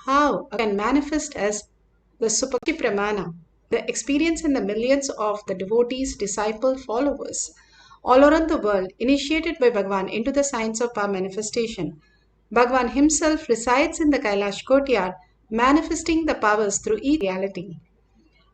how it can manifest as the Supakshi Pramana, the experience in the millions of the devotees, disciple, followers all around the world, initiated by Bhagavan into the science of power manifestation. Bhagavan himself resides in the Kailash courtyard, manifesting the powers through each reality.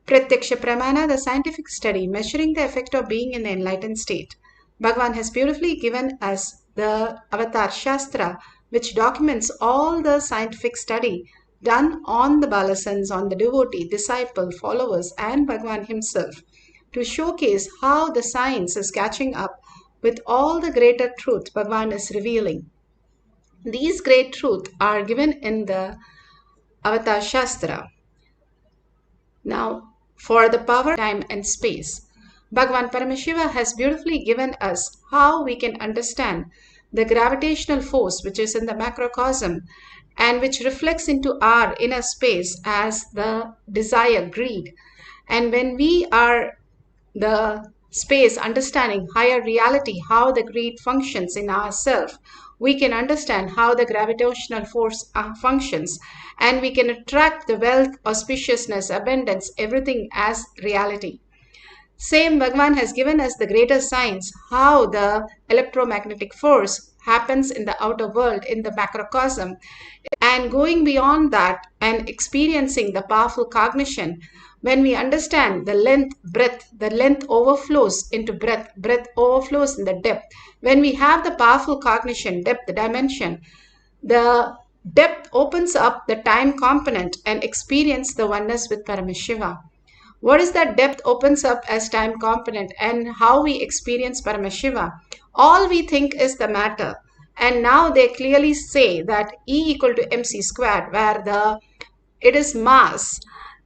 Pratyaksha Pramana, the scientific study measuring the effect of being in the enlightened state. Bhagavan has beautifully given us the Avatar Shastra, which documents all the scientific study done on the Balasans, on the devotee, disciple, followers, and Bhagavan himself, to showcase how the science is catching up with all the greater truth Bhagavan is revealing. These great truths are given in the Avatar Shastra. Now, for the power, time, and space, Bhagavan Paramashiva has beautifully given us how we can understand the gravitational force which is in the macrocosm and which reflects into our inner space as the desire, greed. And when we are the space understanding higher reality, how the greed functions in ourself, we can understand how the gravitational force functions, and we can attract the wealth, auspiciousness, abundance, everything as reality. Same Bhagavan has given us the greater science, how the electromagnetic force happens in the outer world, in the macrocosm, and going beyond that and experiencing the powerful cognition. When we understand the length, breadth, the length overflows into breadth, breadth overflows in the depth. When we have the powerful cognition, depth, dimension, the depth opens up the time component and experience the oneness with Paramashiva. What is that depth opens up as time component and how we experience Paramashiva? All we think is the matter. And now they clearly say that E equal to mc squared, where it is mass.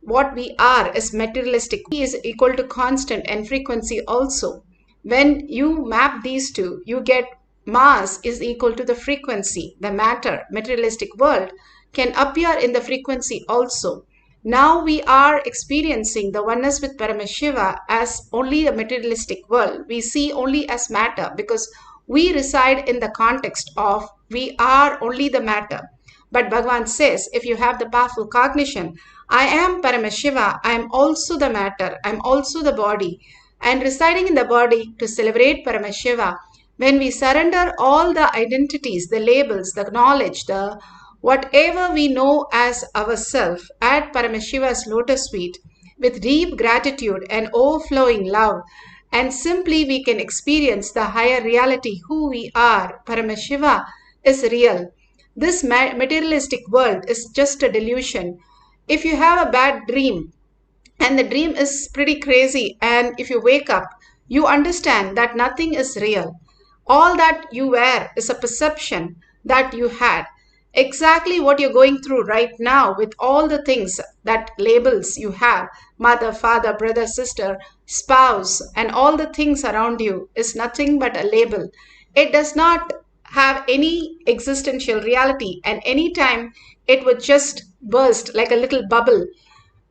What we are is materialistic. E is equal to constant and frequency also. When you map these two, you get mass is equal to the frequency. The matter, materialistic world, can appear in the frequency also. Now we are experiencing the oneness with Paramashiva as only the materialistic world. We see only as matter because we reside in the context of we are only the matter. But Bhagavan says, if you have the powerful cognition, I am Paramashiva, I am also the matter, I am also the body, and residing in the body to celebrate Paramashiva, when we surrender all the identities, the labels, the knowledge, the whatever we know as ourself at Paramashiva's lotus feet, with deep gratitude and overflowing love, and simply we can experience the higher reality, who we are. Paramashiva is real. This materialistic world is just a delusion. If you have a bad dream and the dream is pretty crazy, and if you wake up, you understand that nothing is real. All that you were is a perception that you had. Exactly what you're going through right now with all the things that labels you have, mother, father, brother, sister, spouse, and all the things around you is nothing but a label. It does not have any existential reality, and anytime it would just burst like a little bubble.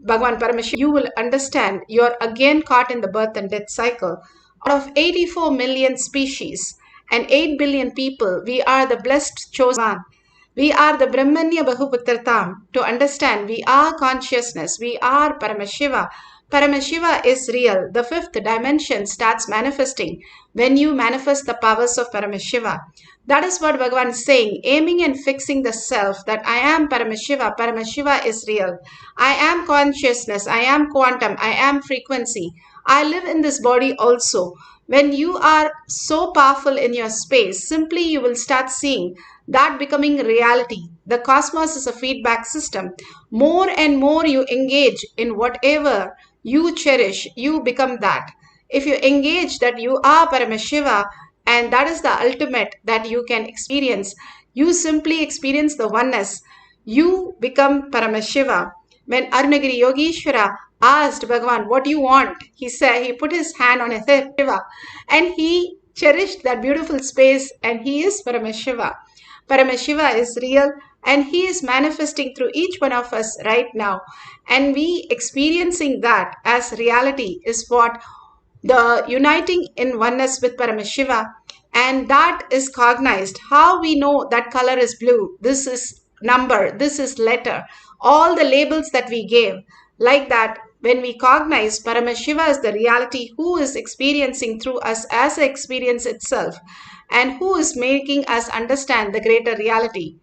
Bhagavan Paramashiva, you will understand you are again caught in the birth and death cycle. Out of 84 million species and 8 billion people, we are the blessed chosen one. We are the Brahmanya Bahuputratam. To understand, we are consciousness. We are Paramashiva. Paramashiva is real. The fifth dimension starts manifesting when you manifest the powers of Paramashiva. That is what Bhagavan is saying, aiming and fixing the self, that I am Paramashiva. Paramashiva is real. I am consciousness. I am quantum. I am frequency. I live in this body also. When you are so powerful in your space, simply you will start seeing that becoming reality. The cosmos is a feedback system. More and more you engage in whatever you cherish, you become that. If you engage that you are Paramashiva, and that is the ultimate that you can experience, you simply experience the oneness. You become Paramashiva. When Arunagiri Yogeshwara asked Bhagavan, what do you want? He said, he put his hand on his head and he cherished that beautiful space, and he is Paramashiva. Paramashiva is real, and he is manifesting through each one of us right now. And we experiencing that as reality is what the uniting in oneness with Paramashiva, and that is cognized. How we know that color is blue? This is number, this is letter. All the labels that we gave, like that, when we cognize Paramashiva as the reality who is experiencing through us as an experience itself and who is making us understand the greater reality.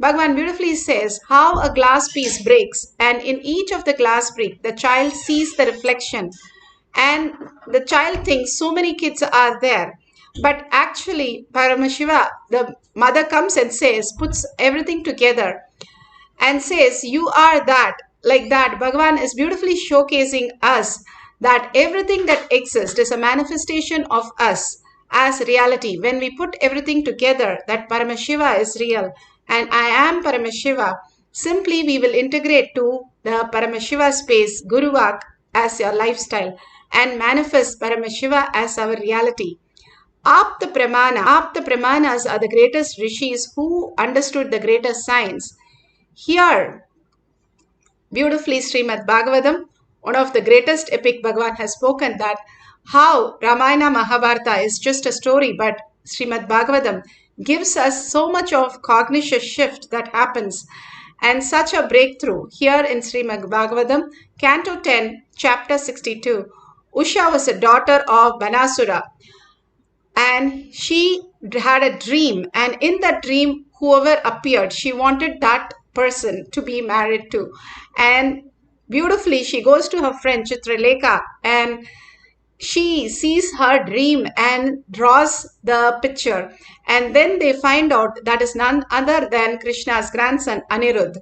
Bhagavan beautifully says how a glass piece breaks, and in each of the glass break, the child sees the reflection, and the child thinks so many kids are there. But actually, Paramashiva, the mother comes and says, puts everything together and says, you are that. Like that, Bhagavan is beautifully showcasing us that everything that exists is a manifestation of us as reality. When we put everything together, that Paramashiva is real and I am Paramashiva, simply we will integrate to the Paramashiva space, Guruvak, as your lifestyle and manifest Paramashiva as our reality. Apta Pramanas are the greatest rishis who understood the greatest science. Here, beautifully, Srimad Bhagavatam, one of the greatest epic Bhagavan has spoken that how Ramayana Mahabharata is just a story, but Srimad Bhagavatam gives us so much of cognition shift that happens and such a breakthrough. Here in Srimad Bhagavatam, Canto 10, Chapter 62, Usha was a daughter of Banasura and she had a dream, and in that dream whoever appeared, she wanted that person to be married to. And beautifully she goes to her friend Chitralekha and she sees her dream and draws the picture, and then they find out that is none other than Krishna's grandson Anirudh.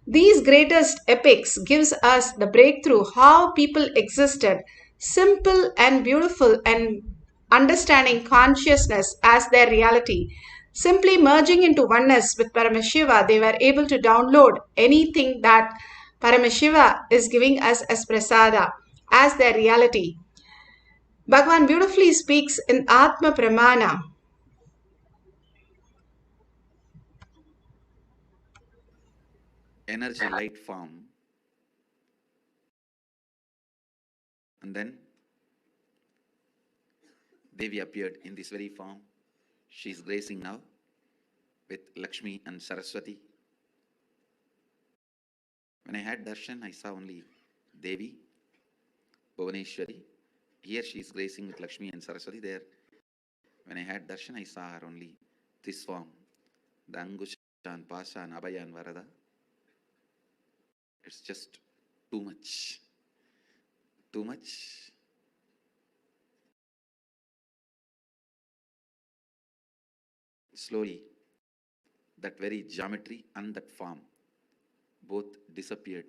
These greatest epics gives us the breakthrough how people existed, simple and beautiful, and understanding consciousness as their reality. Simply merging into oneness with Paramashiva, they were able to download anything that Paramashiva is giving us as prasada, as their reality. Bhagavan beautifully speaks in Atma Pramana. Energy light form, and then Devi appeared in this very form. She is gracing now with Lakshmi and Saraswati. When I had darshan, I saw only Devi, Bhuvaneshwari. Here she is gracing with Lakshmi and Saraswati. There, when I had darshan, I saw her only this form, the Angushan, Pasha, and Abhaya and Varada. It's just too much. Too much. Slowly, that very geometry and that form both disappeared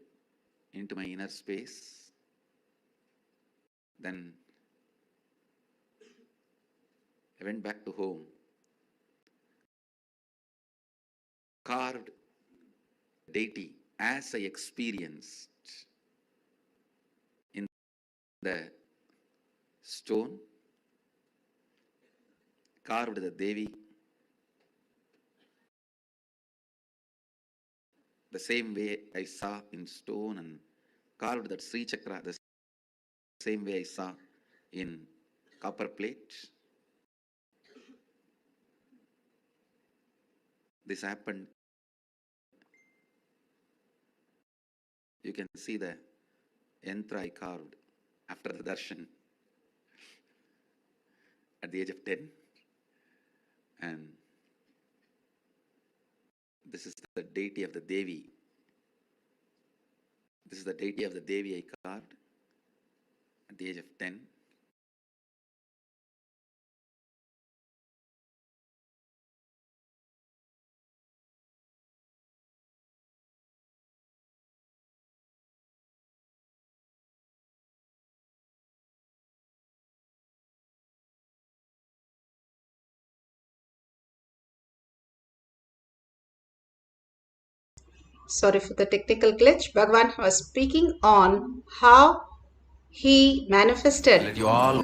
into my inner space. Then I went back to home, carved deity as I experienced in the stone, carved the Devi the same way I saw in stone, and carved that Sri Chakra the same way I saw in copper plate. This happened. You can see the yantra I carved after the darshan at the age of 10. And this is the deity of the Devi. This is the deity of the Devi I carved at the age of 10. Sorry for the technical glitch. Bhagavan was speaking on how he manifested. Let you all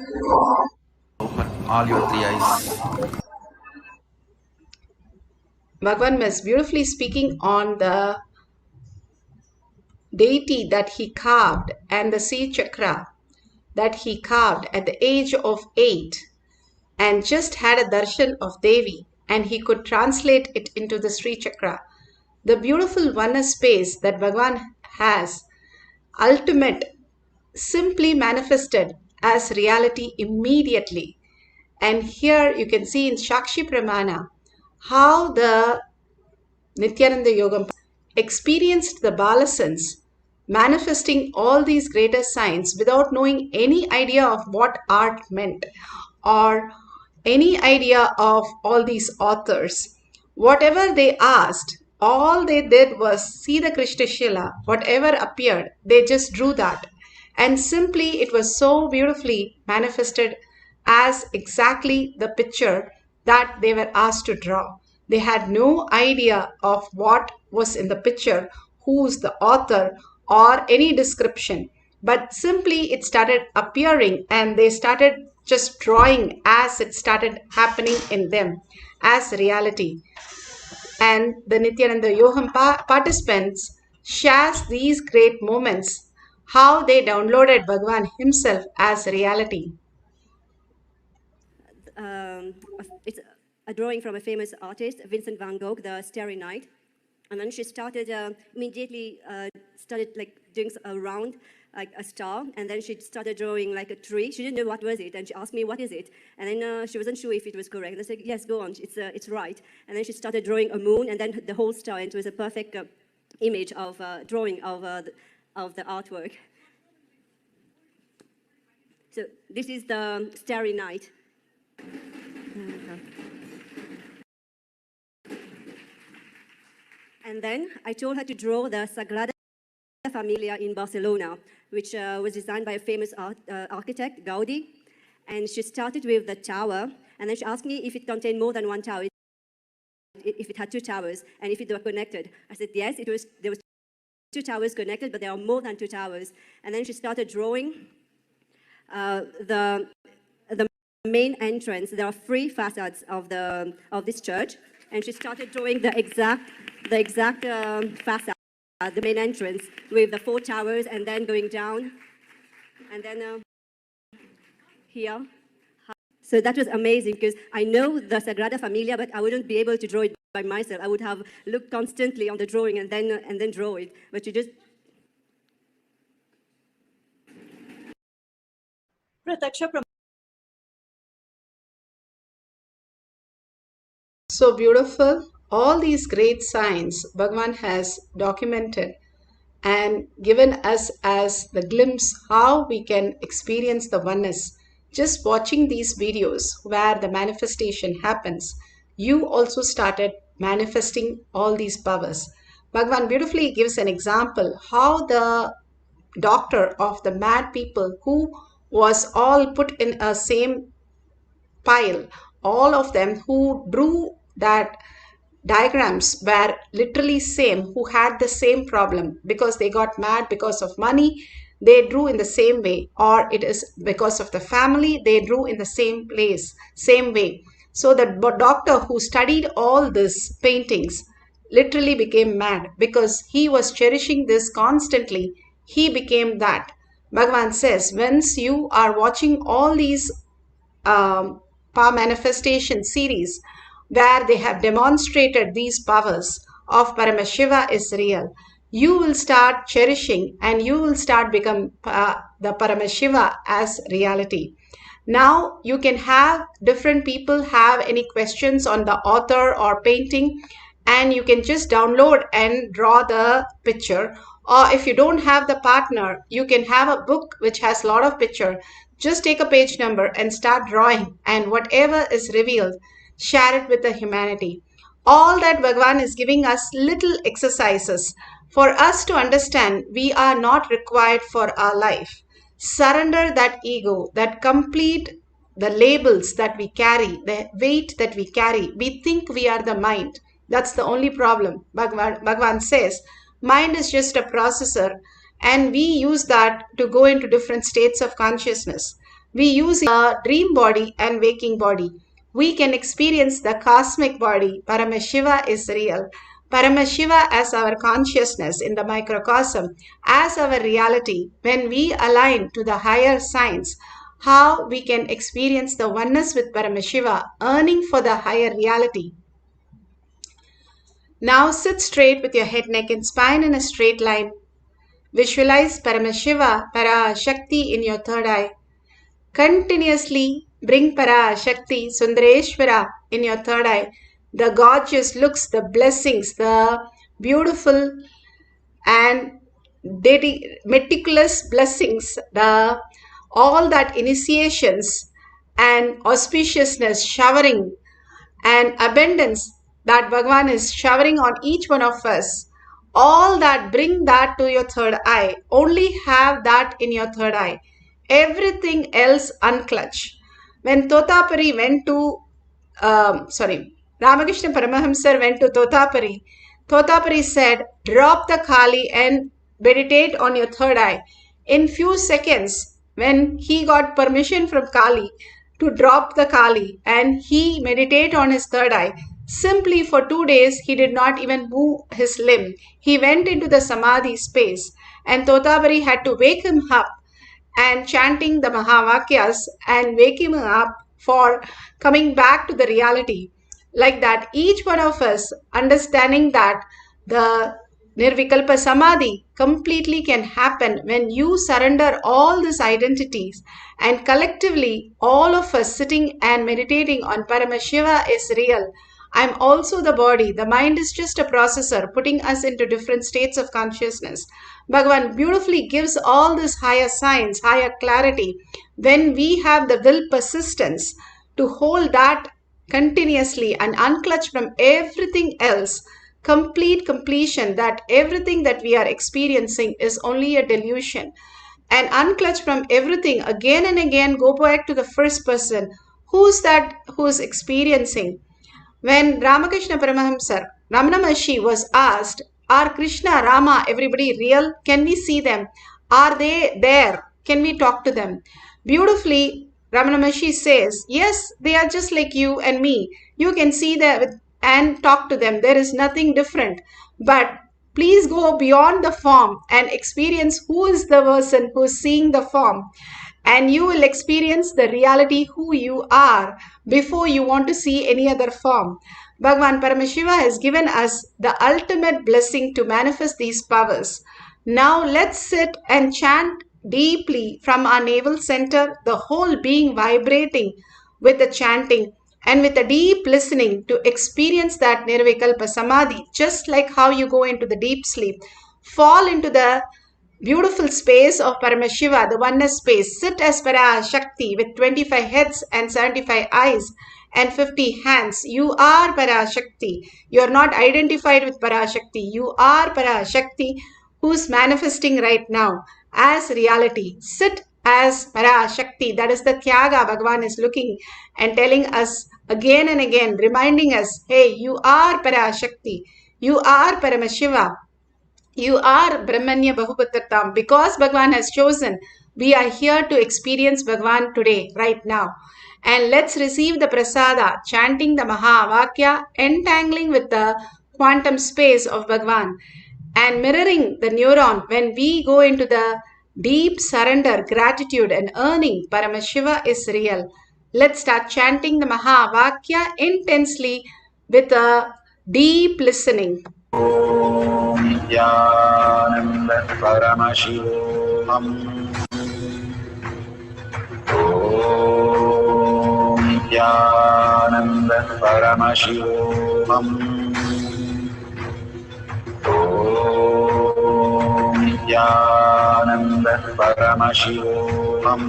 open all your three eyes. Bhagavan was beautifully speaking on the deity that he carved and the Sri Chakra that he carved at the age of 8 and just had a darshan of Devi, and he could translate it into the Sri Chakra. the beautiful oneness space that Bhagavan has, ultimate, simply manifested as reality immediately. And here you can see in Shakshi Pramana how the Nithyananda Yogam experienced the Balasans manifesting all these greater signs without knowing any idea of what art meant or any idea of all these authors. Whatever they asked, all they did was see the Krishna Shila, whatever appeared, they just drew that. And simply it was so beautifully manifested as exactly the picture that they were asked to draw. They had no idea of what was in the picture, who's the author, or any description. But simply it started appearing and they started just drawing as it started happening in them as reality. And the Nithyananda Yoham participants shares these great moments, how they downloaded Bhagavan himself as reality. It's a drawing from a famous artist, Vincent van Gogh, the Starry Night. And then she started immediately started like doing a round, like a star, and then she started drawing like a tree. She didn't know what was it, and she asked me, what is it? And then she wasn't sure if it was correct. And I said, yes, go on, it's right. And then she started drawing a moon, and then the whole star, and it was a perfect image of drawing of the artwork. So this is the Starry Night. And then I told her to draw the Sagrada Familia in Barcelona, which was designed by a famous architect, Gaudi. And she started with the tower, and then she asked me if it contained more than one tower, if it had two towers, and if it were connected. I said, yes, there was two towers connected, but there are more than two towers. And then she started drawing the main entrance. There are three facades of this church, and she started drawing the exact facade, the main entrance, with the four towers, and then going down, and then here. So that was amazing, because I know the Sagrada Familia, but I wouldn't be able to draw it by myself. I would have looked constantly on the drawing and then draw it. But you just So beautiful. All these great signs Bhagavan has documented and given us as the glimpse how we can experience the oneness. Just watching these videos where the manifestation happens, you also started manifesting all these powers. Bhagavan beautifully gives an example how the doctor of the mad people who was all put in a same pile, all of them who drew that diagrams were literally same, who had the same problem because they got mad because of money, they drew in the same way, or it is because of the family, they drew in the same place, same way. So the doctor who studied all these paintings literally became mad because he was cherishing this constantly. He became that. Bhagavan says, once you are watching all these power manifestation series where they have demonstrated these powers of Paramashiva is real, you will start cherishing and you will start become the Paramashiva as reality. Now you can have different people have any questions on the author or painting, and you can just download and draw the picture. Or if you don't have the partner, you can have a book which has a lot of picture. Just take a page number and start drawing, and whatever is revealed, share it with the humanity. All that Bhagavan is giving us little exercises for us to understand we are not required for our life. Surrender that ego, that complete the labels that we carry, the weight that we carry. We think we are the mind. That's the only problem. Bhagavan says, mind is just a processor, and we use that to go into different states of consciousness. We use a dream body and waking body. We can experience the cosmic body. Paramashiva is real. Paramashiva as our consciousness in the microcosm, as our reality. When we align to the higher science, how we can experience the oneness with Paramashiva, earning for the higher reality. Now sit straight with your head, neck and spine in a straight line. Visualize Paramashiva, Parashakti in your third eye. Continuously bring Parashakti, Sundareshwara in your third eye. The gorgeous looks, the blessings, the beautiful and meticulous blessings, all that initiations and auspiciousness showering and abundance that Bhagavan is showering on each one of us. All that, bring that to your third eye. Only have that in your third eye. Everything else unclutch. When Totapari went to, Ramakrishna Paramahamsar went to Totapari, Totapari said, drop the Kali and meditate on your third eye. In few seconds, when he got permission from Kali to drop the Kali and he meditate on his third eye, simply for 2 days, he did not even move his limb. He went into the Samadhi space and Totapari had to wake him up and chanting the Mahavakyas and waking him up for coming back to the reality. Like that, each one of us understanding that the Nirvikalpa Samadhi completely can happen when you surrender all these identities, and collectively all of us sitting and meditating on Paramashiva is real. I'm also the body. The mind is just a processor putting us into different states of consciousness. Bhagavan beautifully gives all this higher science, higher clarity when we have the will persistence to hold that continuously and unclutch from everything else. Complete completion that everything that we are experiencing is only a delusion, and unclutch from everything again and again. Go back to the first person. Who's that who's experiencing? When Ramakrishna Paramahamsar, Ramana Maharshi was asked, are Krishna, Rama, everybody real? Can we see them? Are they there? Can we talk to them? Beautifully, Ramana Maharshi says, yes, they are just like you and me. You can see them and talk to them. There is nothing different. But please go beyond the form and experience who is the person who is seeing the form. And you will experience the reality who you are before you want to see any other form. Bhagavan Paramashiva has given us the ultimate blessing to manifest these powers. Now let's sit and chant deeply from our navel center, the whole being vibrating with the chanting and with a deep listening to experience that Nirvikalpa Samadhi, just like how you go into the deep sleep. Fall into the beautiful space of Paramashiva, the oneness space. Sit as Parashakti with 25 heads and 75 eyes and 50 hands. You are Parashakti. You are not identified with Parashakti. You are Parashakti who's manifesting right now as reality. Sit as Parashakti. That is the Tyaga Bhagavan is looking and telling us again and again, reminding us, hey, you are Parashakti. You are Paramashiva. You are Brahmanya Bahupatratam. Because Bhagavan has chosen, we are here to experience Bhagavan today, right now. And let's receive the prasada, chanting the Mahavakya, entangling with the quantum space of Bhagavan and mirroring the neuron when we go into the deep surrender, gratitude and earning Paramashiva is real. Let's start chanting the Mahavakya intensely with a deep listening. Om Nithyananda Paramashivoham. Om Nithyananda Paramashivoham. Om Nithyananda Paramashivoham.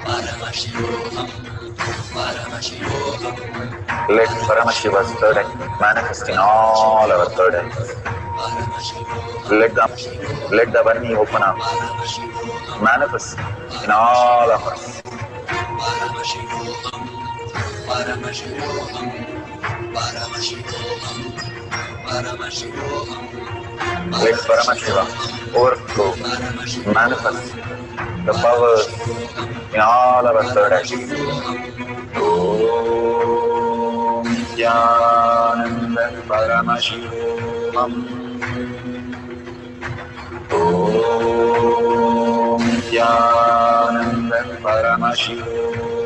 Paramashivoham, Paramashivoham. Let Paramashiva's third eye manifest in all our third eyes. Let the Vani open up, manifest in all of us. Paramashivoham, Paramashivoham, Paramashivoham, Paramashivoham. Let Paramashiva overflow, manifest the powers in all our third eyes. Om Nithyananda Paramashivoham. Om Nithyananda Paramashivoham.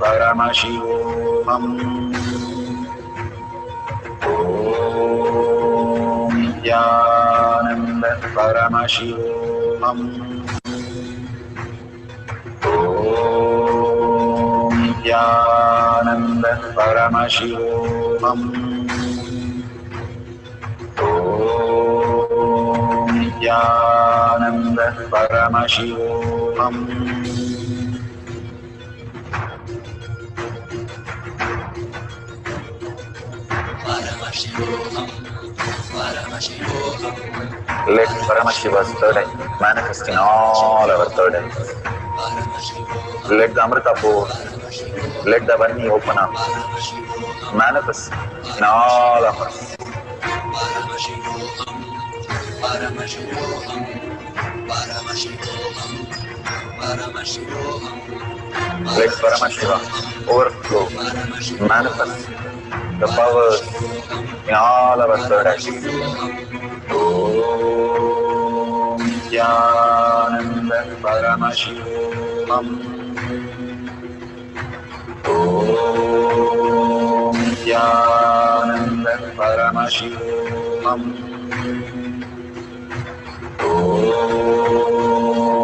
Paramashivoham. Om Nithyananda Paramashivam. Om Nithyananda Paramashivam. Om Nithyananda Paramashivoham. Paramashivoham. Paramashivoham. Let Paramashiva's third eye manifest in all our third eyes. Let the Amrita pour, let the Vani open up, manifest in all of us. Paramashivoham. Paramashivoham. Paramashivoham. Paramashivoham. Let Paramashiva overflow, manifest the powers in all our third eyes. Om Nithyananda Paramashivam. Om Nithyananda Paramashivam. Om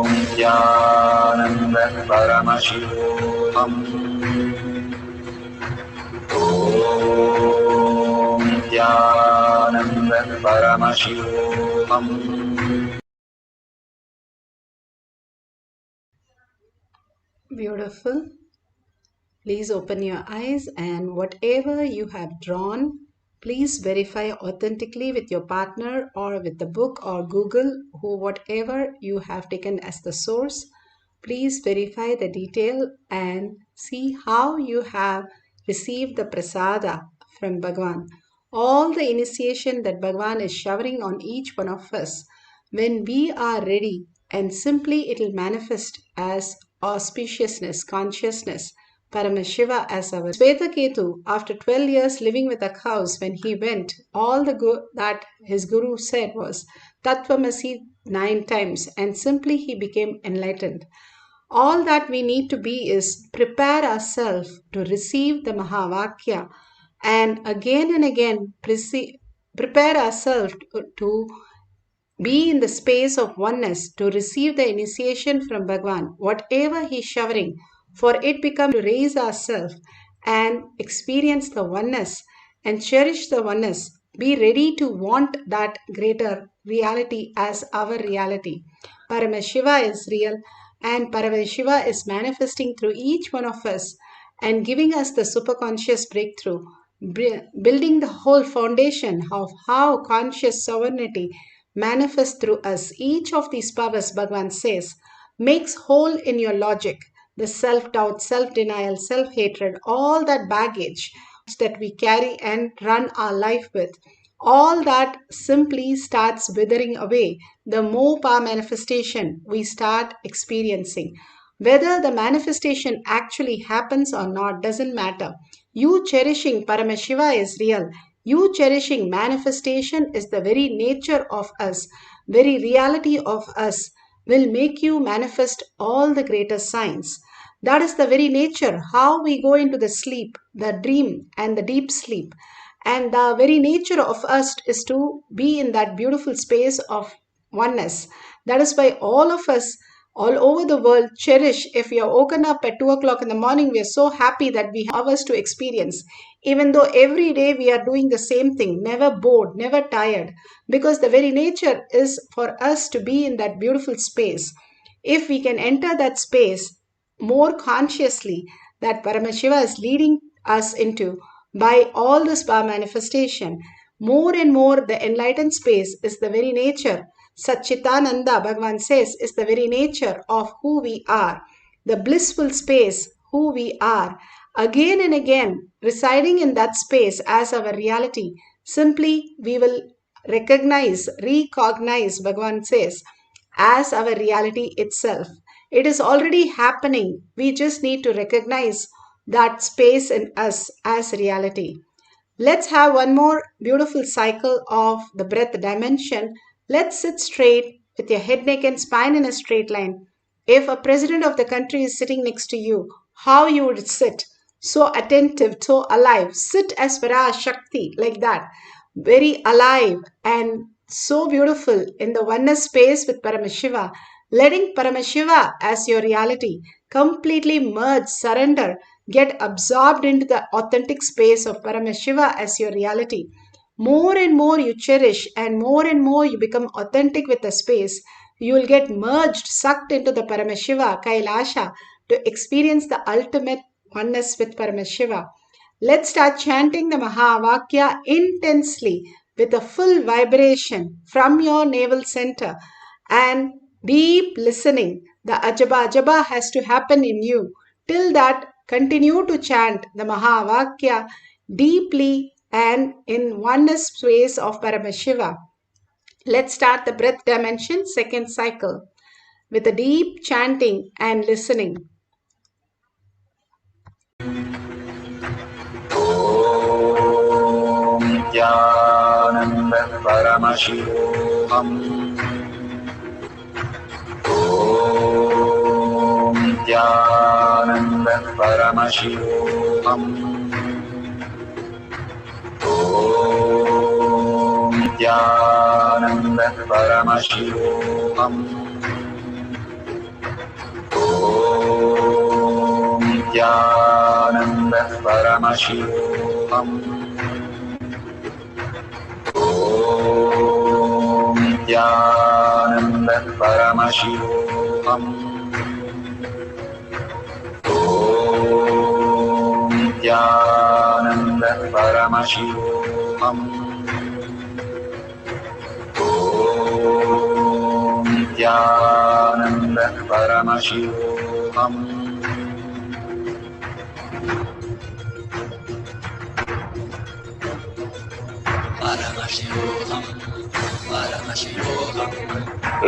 Nithyananda Paramashivam. Om Nithyananda Paramashivam. Beautiful. Please open your eyes, and whatever you have drawn, please verify authentically with your partner or with the book or Google, whatever you have taken as the source. Please verify the detail and see how you have received the prasada from Bhagavan. All the initiation that Bhagavan is showering on each one of us, when we are ready, and simply it will manifest as auspiciousness, consciousness, Paramashiva as our Svetaketu, after 12 years living with the cows, when he went, all that his guru said was Tattvamasi 9 times, and simply he became enlightened. All that we need to be is prepare ourselves to receive the Mahavakya, and again prepare ourselves to be in the space of oneness to receive the initiation from Bhagavan, whatever he is showering, for it becomes to raise ourselves and experience the oneness and cherish the oneness. Be ready to want that greater reality as our reality. Paramashiva is real, and Paramashiva is manifesting through each one of us and giving us the superconscious breakthrough, building the whole foundation of how conscious sovereignty manifest through us. Each of these powers, Bhagavan says, makes whole in your logic the self-doubt, self-denial, self-hatred, all that baggage that we carry and run our life with. All that simply starts withering away the more power manifestation we start experiencing. Whether the manifestation actually happens or not doesn't matter. You cherishing Paramashiva is real. You cherishing manifestation is the very nature of us, very reality of us will make you manifest all the greater signs. That is the very nature, how we go into the sleep, the dream, and the deep sleep. And the very nature of us is to be in that beautiful space of oneness. That is why all of us all over the world cherish. If we are woken up at 2 o'clock in the morning, we are so happy that we have hours to experience, even though every day we are doing the same thing, never bored, never tired, because the very nature is for us to be in that beautiful space. If we can enter that space more consciously, that Paramashiva is leading us into by all this power manifestation, more and more the enlightened space is the very nature. Satchitananda, Bhagavan says, is the very nature of who we are. The blissful space, who we are. Again and again, residing in that space as our reality. Simply, we will recognize, Bhagavan says, as our reality itself. It is already happening. We just need to recognize that space in us as reality. Let's have one more beautiful cycle of the breath dimension. Let's sit straight with your head, neck, and spine in a straight line. If a president of the country is sitting next to you, how you would sit, so attentive, so alive. Sit as Vara Shakti, like that, very alive and so beautiful in the oneness space with Paramashiva, letting Paramashiva as your reality, completely merge, surrender, get absorbed into the authentic space of Paramashiva as your reality. More and more you cherish and more you become authentic with the space, you will get merged, sucked into the Paramashiva, Kailasha, to experience the ultimate oneness with Paramashiva. Let's start chanting the Mahavakya intensely with a full vibration from your navel center and deep listening. The Ajaba Ajaba has to happen in you. Till that, continue to chant the Mahavakya deeply and in oneness space of Paramashiva. Let's start the breath dimension second cycle with a deep chanting and listening. Nithyananda Paramashivoham. Om Nithyananda Paramashivoham. Om Nithyananda Paramashivoham. Om Nithyananda Paramashivoham. Om Nithyananda Paramashivoham. Om Nithyananda Paramashivoham. Om Nithyananda Paramashivoham. Paramashivoham, Paramashivoham,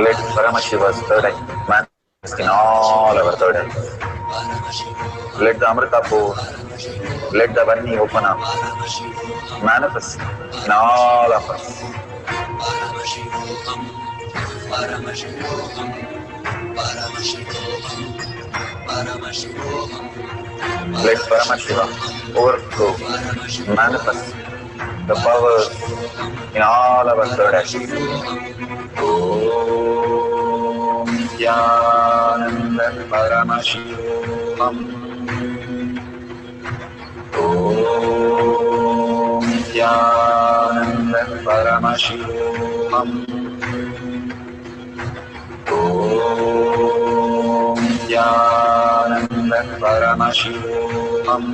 Let Paramashiva's third eye manifest in all our third eyes. Paramashivoham, Let the Amrita pour, let the Varni open up, Paramashivoham, manifest in all of us. Paramashivoham, Paramashivoham, Paramashivoham, Paramashivoham, Let Paramashiva overflow, manifest the powers in all our third eyes. Om Nithyananda Paramashivoham. Om Nithyananda Paramashivoham. Om Nithyananda Paramashivoham.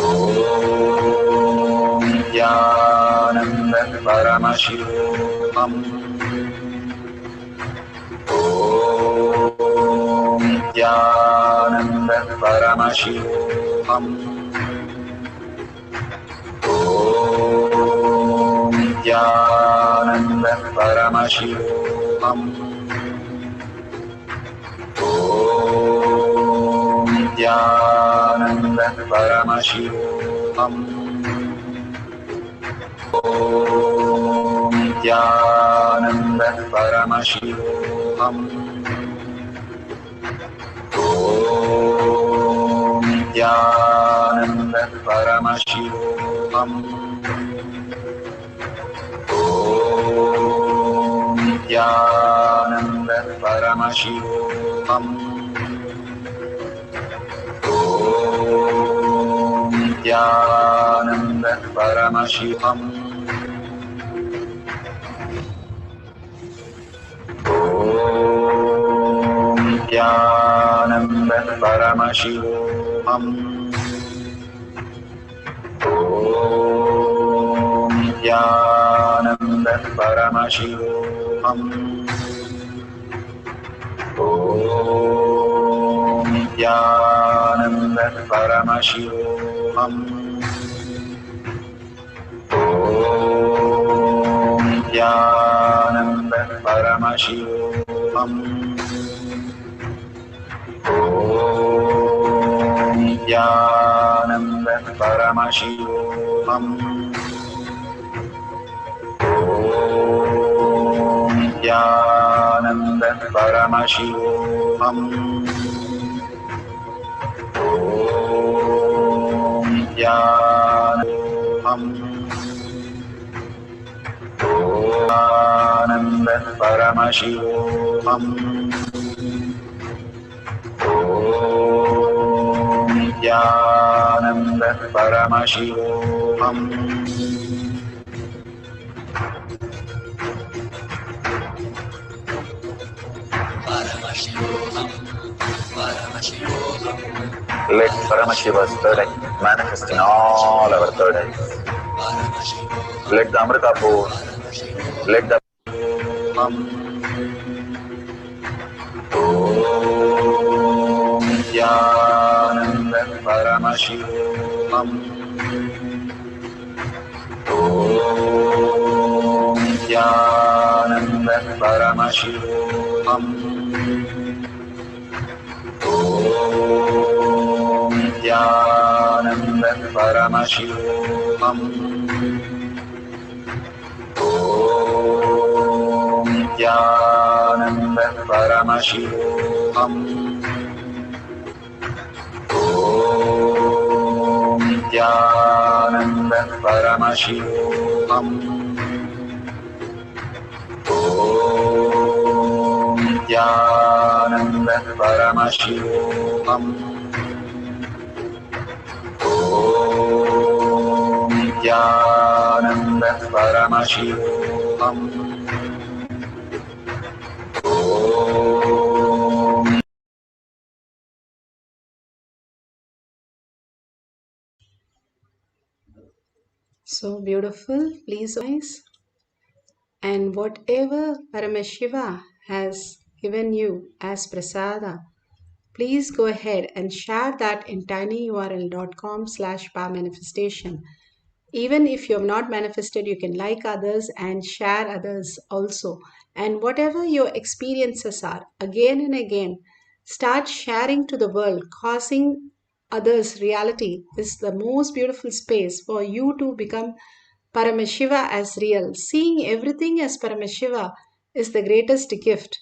Om Nithyananda Paramashivoham. Om Nithyananda Paramashivoham. Om Nithyananda Paramashivoham. Om Nithyananda Paramashivoham. Om Nithyananda Paramashivoham. Om Nithyananda Paramashivoham. Om Nithyananda Paramashivoham. Om Nithyananda Paramashivoham. Om Nithyananda Paramashivoham. Om Nithyananda Paramashivoham. Om Nithyananda Paramashivoham. Om Nithyananda Paramashivoham. Om Nithyananda Paramashivoham. Om Nithyananda Paramashivoham. Om Nithyananda Paramashivoham. Om Nithyananda Paramashivoham. Paramashivoham, Paramashivoham, Let Paramashiva's third eye manifest in all our third eyes. Paramashivoham, Let the Amrita pour, Paramashivoham, let the Om Nithyananda Paramashivoham. Om Nithyananda Paramashivoham. Om Nithyananda Paramashivoham. Om Nithyananda Paramashivoham. Om Nithyananda Paramashivoham. Om Nithyananda Paramashivoham. Om Nithyananda Paramashivoham. Om So beautiful. Please, guys. And whatever Paramashiva has given you as prasada, please go ahead and share that in tinyurl.com/powermanifestation. Even if you have not manifested, you can like others and share others also. And whatever your experiences are, again and again, start sharing to the world. Causing others reality is the most beautiful space for you to become Paramashiva as real. Seeing everything as Paramashiva is the greatest gift.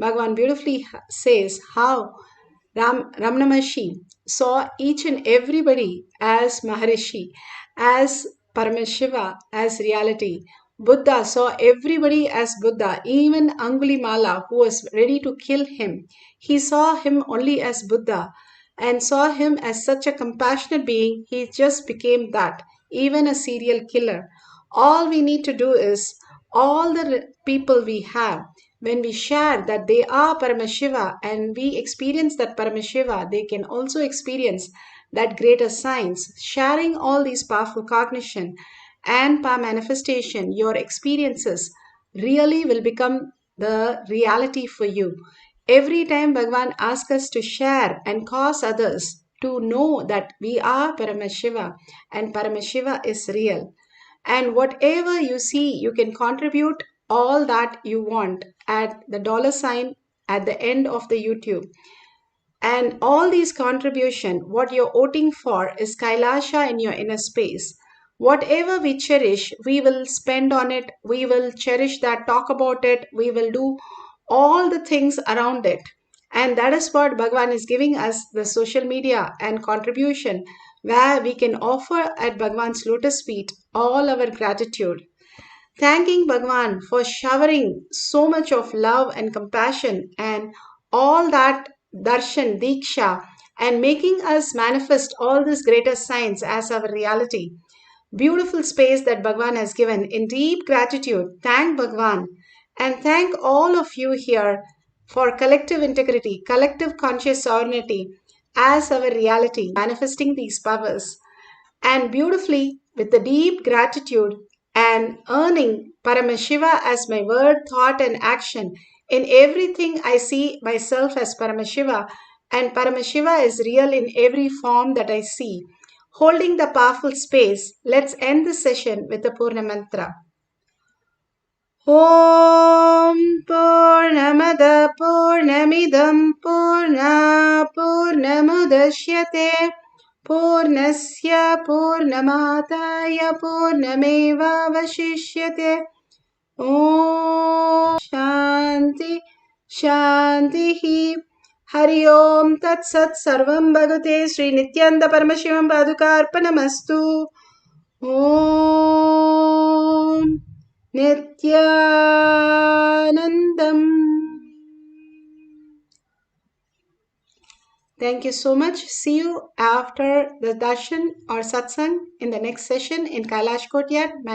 Bhagavan beautifully says how Ramana Maharshi saw each and everybody as Maharishi, as Paramashiva, as reality. Buddha saw everybody as Buddha, even Angulimala, who was ready to kill him. He saw him only as Buddha and saw him as such a compassionate being. He just became that, even a serial killer. All we need to do is all the people we have, when we share that they are Paramashiva and we experience that Paramashiva, they can also experience that greater science. Sharing all these powerful cognition and power manifestation, your experiences really will become the reality for you. Every time Bhagavan asks us to share and cause others to know that we are Paramashiva and Paramashiva is real. And whatever you see, you can contribute all that you want at the dollar sign at the end of the YouTube. And all these contribution, what you're voting for is Kailasha in your inner space. Whatever we cherish, we will spend on it, we will cherish that, talk about it, we will do all the things around it. And that is what Bhagavan is giving us, the social media and contribution, where we can offer at Bhagavan's lotus feet all our gratitude. Thanking Bhagavan for showering so much of love and compassion and all that darshan, diksha, and making us manifest all these greater signs as our reality. Beautiful space that Bhagavan has given. In deep gratitude, thank Bhagavan and thank all of you here for collective integrity, collective conscious sovereignty as our reality, manifesting these powers. And beautifully, with the deep gratitude and earning Paramashiva as my word, thought, and action. In everything, I see myself as Paramashiva, and Paramashiva is real in every form that I see. Holding the powerful space, let's end this session with the Purna Mantra. Om Purnamada Purnamidam Purna Purnamudashyate Purnasya Purnamataya Purnamevavashishyate. Om Shanti Shanti Hari Om Tat Sat Sarvam Bhagate Sri Nithyananda Paramashivam Padukarpanamastu. Om Nithyanandam. Thank you so much. See you after the darshan or satsang in the next session in Kailash Courtyard.